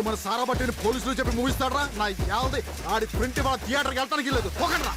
మన సారా బట్టిని పోలీసులు చెప్పి ముగిస్తాడరా నా యావది ఆడి ప్రింట్ వాళ్ళ థియేటర్కి వెళ్తానికి లేదు పోకండ్రా.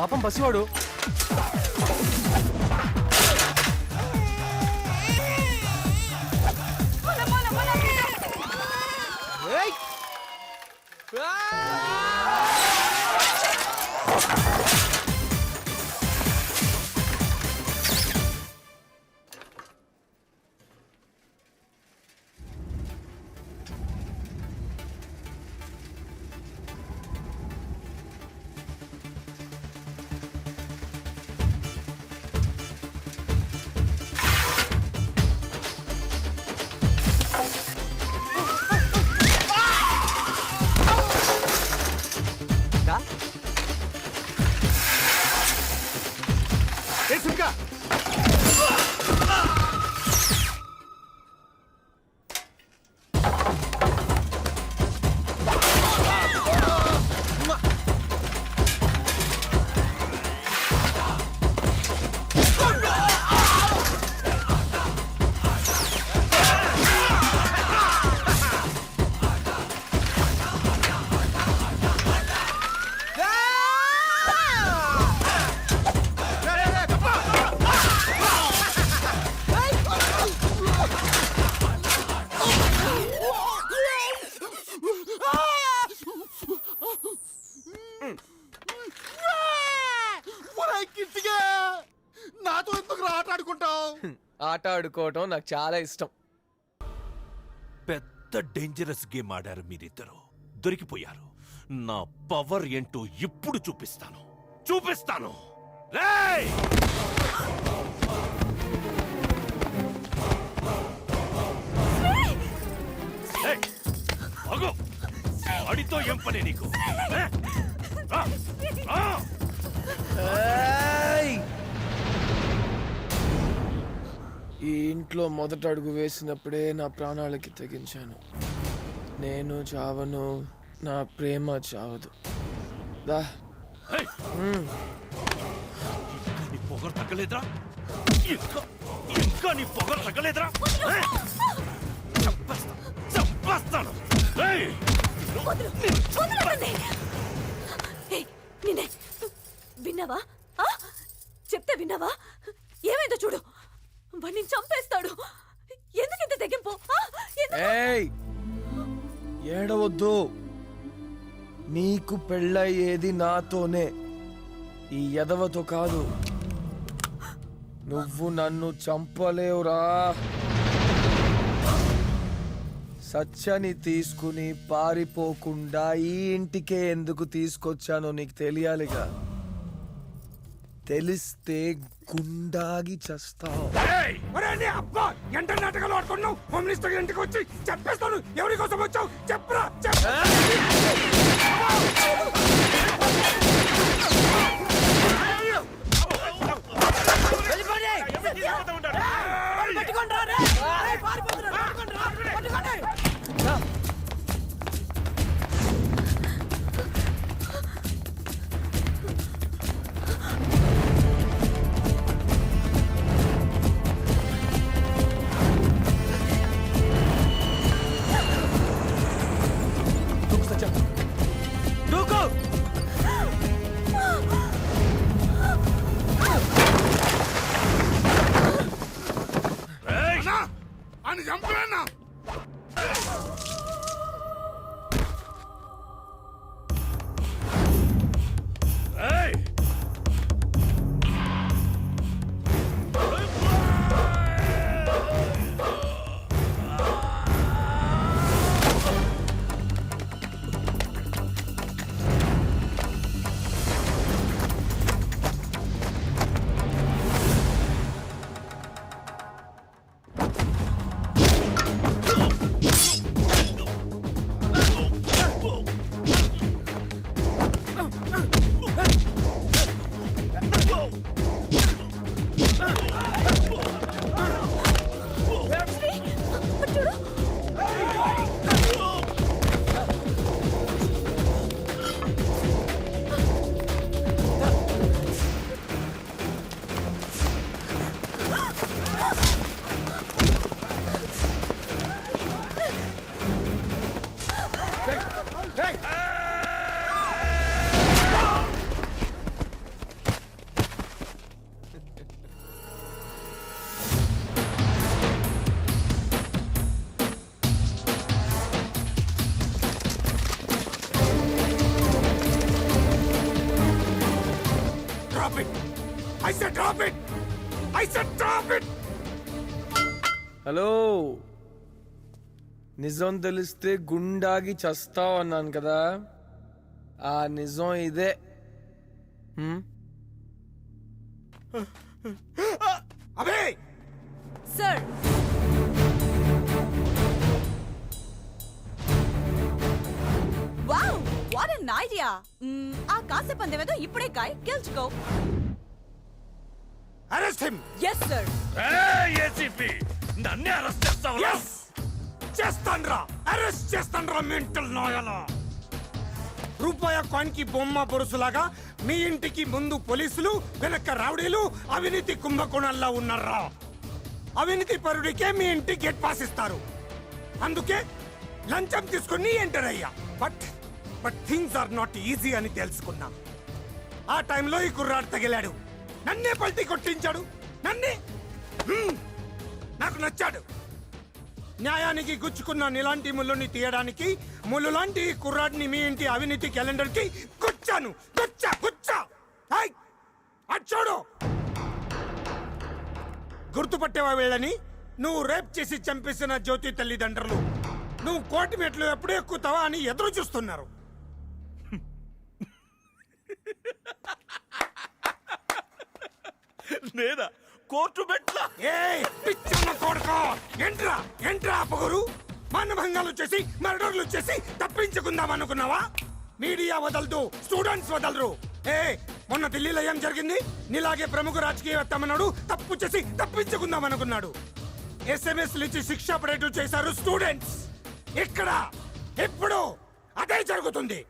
పాపం పసివాడు. నాతో ఎందుకు ఆట ఆడుకుంటావు? ఆట ఆడుకోవటం నాకు చాలా ఇష్టం. పెద్ద డేంజరస్ గేమ్ ఆడారు మీరిద్దరు, దొరికిపోయారు. నా పవర్ ఏంటో ఇప్పుడు చూపిస్తాను. రేయ్! అగో అడితో ఏం పని నీకు? ఈ ఇంట్లో మొదట అడుగు వేసినప్పుడే నా ప్రాణాలకి తెగించాను. నేను చావను, నా ప్రేమ చావదు. దా నీ పొగరు తగ్గలేదురా? ఇంకా నీ పొగరు తగ్గలేదురా? చంపేస్తాను. విన్నావా? చెప్తే విన్నావా? ఏమైందో చూడు, వాడిని చంపేస్తాడు. ఎందుకంత తెగింపు? ఏడవద్దు, నీకు పెళ్ళయ్యేది నాతోనే, ఈ ఎదవతో కాదు. నువ్వు నన్ను చంపలేవురా. సత్యని తీసుకుని పారిపోకుండా ఈ ఇంటికే ఎందుకు తీసుకొచ్చానో నీకు తెలియాలిగా. తెలిస్తే గుండాగి చస్తావు. ఎంత నాటకాలు ఆడుకున్నావు? హోమ్ మినిస్టర్ ఇంటికి వచ్చి చెప్పేస్తాను. ఎవరి కోసం వచ్చావు చెప్పరా? అని చంపలేనా? I said drop it. I said drop it. Hello, నిజం తెలిస్తే గుండాగి చస్తావు అన్నాను కదా, ఆ నిజం ఇదే. అబే sir wow what an idea. ఆ కాసే పందెమేదో ఇప్పుడే కాయ్ గెలుచుకో. Arrest him. Yes sir. ACP నన్నే అరెస్ట్ చేస్తావా? yes చేస్తాన్రా, అరెస్ట్ చేస్తాన్రా మెంటల్ నాయలా. రూపాయ కాయిన్ కి బొమ్మ బొరుసులాగా మీ ఇంటికి ముందు పోలీసులు, వెనక రౌడీలు, అవినీతి కుంభకోణాల్లో ఉన్నారా. అవినీతి పరుడికే మీ ఇంటి గేట్ పాస్ ఇస్తారు. అందుకే లంచం తీసుకుని ఎంటర్ అయ్యా. But things are not easy అని తెలుసుకున్నా. ఆ టైంలో ఈ కుర్రాడు తగిలాడు, నన్నే పల్టీ కొట్టించాడు. నన్నే నాకు నచ్చాడు. న్యాయానికి గుచ్చుకున్న నీలాంటి ముళ్ళుని తీయడానికి ముళ్ళు లాంటి కుర్రాడిని మీ ఇంటి అవినీతి క్యాలెండర్ కి గుచ్చాను. గుచ్చా అచ్చోడు. గుర్తుపట్టేవా వీళ్ళని? నువ్వు రేప్ చేసి చంపేసిన జ్యోతి తల్లిదండ్రులు. నువ్వు కోటి మెట్లు ఎప్పుడు ఎక్కుతావా అని ఎదురు చూస్తున్నారు. నేనా కోర్టు మెట్ల? ఎంట్రా పొగరు. మానభంగాలు చేసి మర్డర్లు చేసి తప్పించుకుందాం అనుకున్నావా? మీడియా వదలదు, స్టూడెంట్స్ వదలరు. మొన్న ఢిల్లీలో ఏం జరిగింది? నీలాగే ప్రముఖ రాజకీయవేత్త మనోడు తప్పు చేసి తప్పించుకుందాం అనుకున్నాడు. ఎస్ఎంఎస్లు ఇచ్చి శిక్ష పడేట్టు చేశారు స్టూడెంట్స్. ఇక్కడ ఎప్పుడు అదే జరుగుతుంది.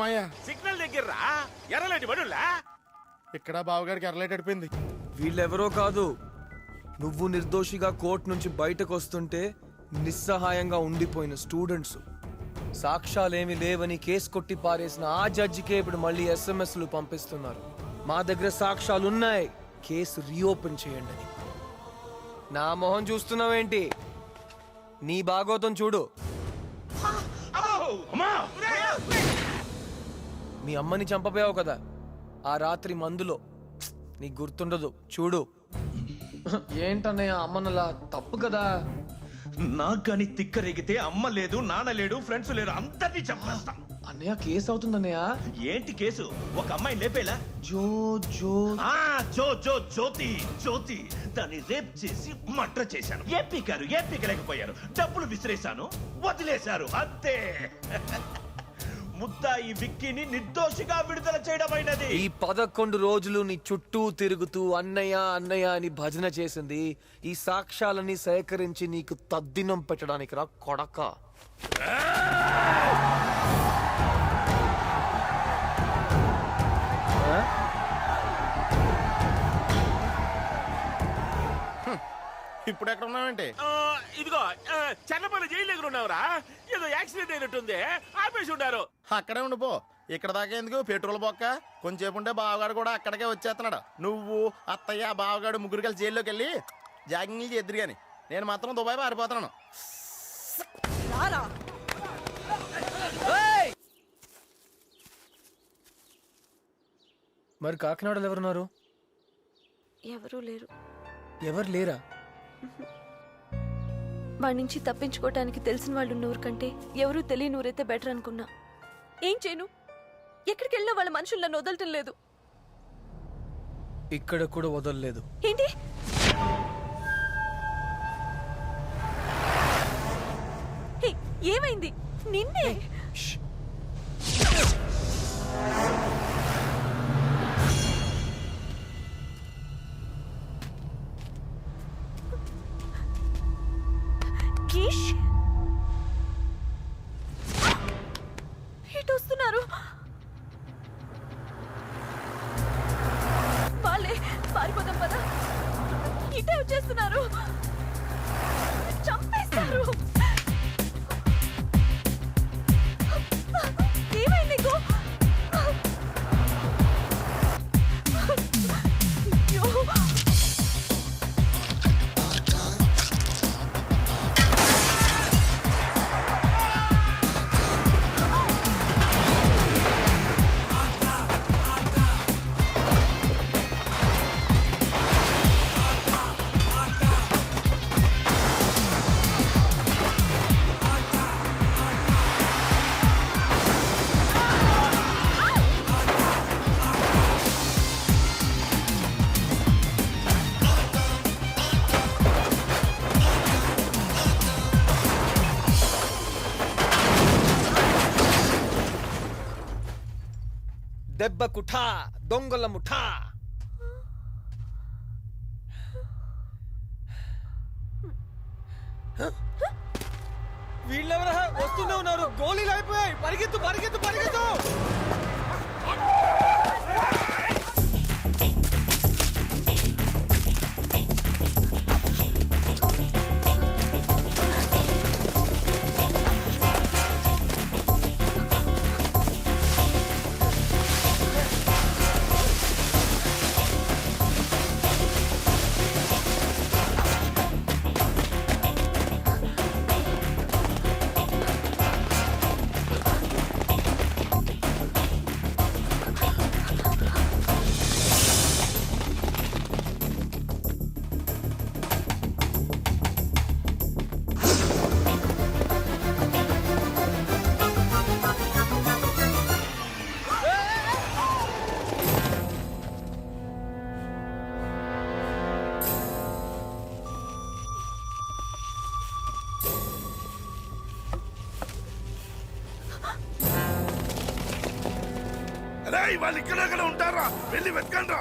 మాయా సిగ్నల్ దగ్గర ఎర్రలేటి బడులా. ఇక్కడ బావగాడికి ఎర్రలైట్ అడిపోయింది. వీళ్ళెవరో కాదు, నువ్వు నిర్దోషిగా కోర్టు నుంచి బయటకు వస్తుంటే నిస్సహాయంగా ఉండిపోయిన స్టూడెంట్స్. సాక్ష్యాలేమి లేవని కేసు కొట్టి పారేసిన ఆ జడ్జికే ఇప్పుడు మళ్ళీ ఎస్ఎంఎస్లు పంపిస్తున్నారు. మా దగ్గర సాక్ష్యాలున్నాయి, కేసు రీఓపెన్ చేయండి అని. నా మొహం చూస్తున్నావేంటి? నీ భాగోతం చూడు. మీ అమ్మని చంపపోయావు కదా ఆ రాత్రి మందులో, నీకు గుర్తుండదు చూడు. ఏంటన్నయ్య అమ్మనలా? తప్పు కదా. నాకు కానీ తిక్కరేగితే అమ్మ లేదు, నాన్న లేడు, ఫ్రెండ్స్ లేరు, అందరినీ చంపేస్తా. అన్నయ్య కేసు అవుతుందన్నయ్య. ఏంటి కేసు? ఒక అమ్మాయి లేపేలా? జో జో జ్యోతి దాన్ని రేప్ చేసి మర్డర్ చేశాను. ఏపీకలేకపోయారు. డబ్బులు విసిరేశాను, వదిలేశారు, అంతే. ముద్దాయి విక్కీని నిర్దోషిగా విడుదల చేయడమైనది. ఈ 11 రోజులు నీ చుట్టూ తిరుగుతూ అన్నయ్య అన్నయ్య అని భజన చేసింది ఈ సాక్ష్యాలని సేకరించి నీకు తద్దినం పెట్టడానికి రా కొడక. ఇప్పుడు ఎక్కడ ఉన్నావంటే? ఇదిగో చెన్నపల్లి జైలు దగ్గర ఉన్నావురా. ఏదో యాక్సిడెంట్ అయినట్టుంది, ఆపేసి ఉండారు. అక్కడే ఉండిపో. ఇక్కడ దాకా ఎందుకు పెట్రోల్ బొక్క? కొంచెంసేపు ఉంటే బావగాడు కూడా అక్కడికే వచ్చేస్తున్నాడు. నువ్వు అత్తయ్య బావగాడు ముగ్గురు కలిసి జైల్లోకి వెళ్ళి జాగింగ్లు చేద్దరు గాని నేను మాత్రం దుబాయ్ పారిపోతున్నాను. మరి కాకినాడలో ఎవరున్నారు? ఎవరూ లేరు. ఎవరు లేరా? వాడి నుంచి తప్పించుకోవటానికి తెలిసిన వాళ్ళు ఉన్నూరు కంటే ఎవరూ తెలియని ఊరైతే బెటర్ అనుకున్నా. ఏం చేయను? ఎక్కడికి వెళ్ళినా వాళ్ళ మనుషులు నన్ను వదలటం లేదు. ఇక్కడ కూడా వదలలేదు. ఏంటి? ఏమైంది? నిన్నే. ఇటు వస్తున్నారు వాళ్ళే. పారిపోదాం పద. ఇటే వచ్చేస్తున్నారు, చంపేస్తారు. దెబ్బ కుఠా దొంగల ముఠా. వీళ్ళెవరా వస్తూనే ఉన్నారు, గోళీలు అయిపోయాయి, పరిగెత్తు పరిగెత్తు పరిగెత్తు. వాళ్ళు ఇక్కడ ఉంటారా, వెళ్ళి వెతకండి రా.